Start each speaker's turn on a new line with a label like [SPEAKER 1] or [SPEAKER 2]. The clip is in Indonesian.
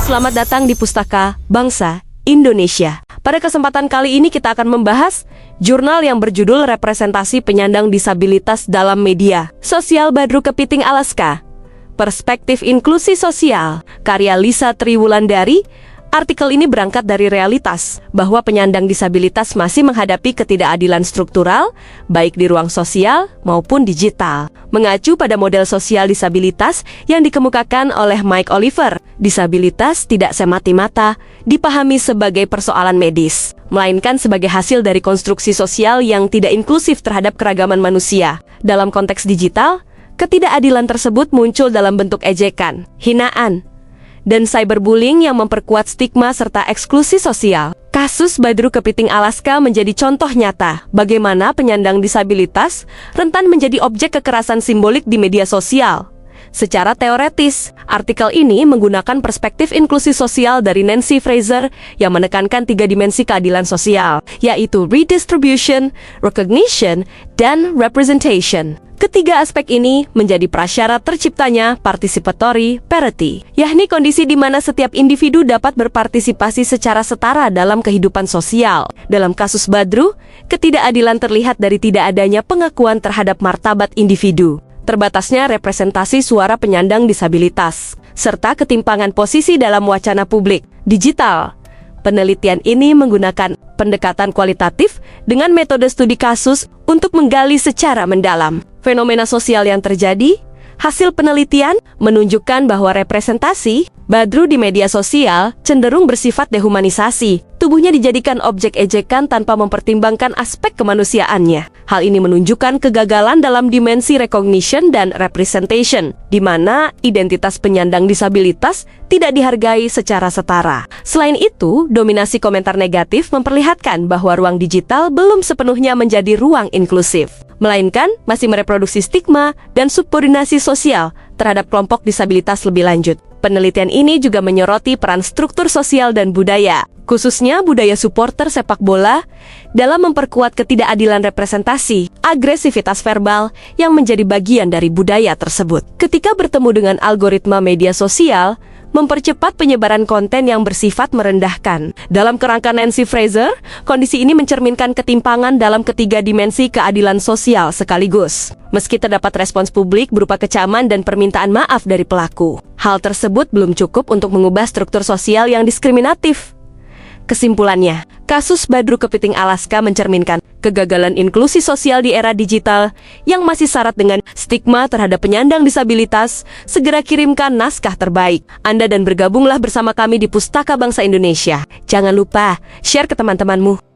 [SPEAKER 1] selamat datang di Pustaka Bangsa Indonesia. Pada kesempatan kali ini kita akan membahas jurnal yang berjudul Representasi Penyandang Disabilitas dalam Media Sosial Badru Kepiting Alaska, Perspektif Inklusi Sosial, karya Lisa Triwulandari. Artikel ini berangkat dari realitas bahwa penyandang disabilitas masih menghadapi ketidakadilan struktural, baik di ruang sosial maupun digital. Mengacu pada model sosial disabilitas yang dikemukakan oleh Mike Oliver, disabilitas tidak semata-mata dipahami sebagai persoalan medis, melainkan sebagai hasil dari konstruksi sosial yang tidak inklusif terhadap keragaman manusia. Dalam konteks digital, ketidakadilan tersebut muncul dalam bentuk ejekan, hinaan, dan cyberbullying yang memperkuat stigma serta eksklusi sosial. Kasus Badru Kepiting Alaska menjadi contoh nyata bagaimana penyandang disabilitas rentan menjadi objek kekerasan simbolik di media sosial. Secara teoretis, artikel ini menggunakan perspektif inklusi sosial dari Nancy Fraser yang menekankan 3 dimensi keadilan sosial, yaitu redistribution, recognition, dan representation. Ketiga aspek ini menjadi prasyarat terciptanya participatory parity, yakni kondisi di mana setiap individu dapat berpartisipasi secara setara dalam kehidupan sosial. Dalam kasus Badru, ketidakadilan terlihat dari tidak adanya pengakuan terhadap martabat individu, terbatasnya representasi suara penyandang disabilitas, serta ketimpangan posisi dalam wacana publik digital. Penelitian ini menggunakan pendekatan kualitatif dengan metode studi kasus untuk menggali secara mendalam fenomena sosial yang terjadi. Hasil penelitian menunjukkan bahwa representasi Badru di media sosial cenderung bersifat dehumanisasi. Tubuhnya dijadikan objek ejekan tanpa mempertimbangkan aspek kemanusiaannya. Hal ini menunjukkan kegagalan dalam dimensi recognition dan representation, di mana identitas penyandang disabilitas tidak dihargai secara setara. Selain itu, dominasi komentar negatif memperlihatkan bahwa ruang digital belum sepenuhnya menjadi ruang inklusif, melainkan masih mereproduksi stigma dan subordinasi sosial terhadap kelompok disabilitas lebih lanjut. Penelitian ini juga menyoroti peran struktur sosial dan budaya, khususnya budaya supporter sepak bola, dalam memperkuat ketidakadilan representasi, agresivitas verbal yang menjadi bagian dari budaya tersebut. Ketika bertemu dengan algoritma media sosial, mempercepat penyebaran konten yang bersifat merendahkan. Dalam kerangka Nancy Fraser, kondisi ini mencerminkan ketimpangan dalam ketiga dimensi keadilan sosial sekaligus. Meski terdapat respons publik berupa kecaman dan permintaan maaf dari pelaku, hal tersebut belum cukup untuk mengubah struktur sosial yang diskriminatif. Kesimpulannya, kasus Badru Kepiting Alaska mencerminkan kegagalan inklusi sosial di era digital yang masih syarat dengan stigma terhadap penyandang disabilitas. Segera kirimkan naskah terbaik Anda dan bergabunglah bersama kami di Pustaka Bangsa Indonesia. Jangan lupa share ke teman-temanmu.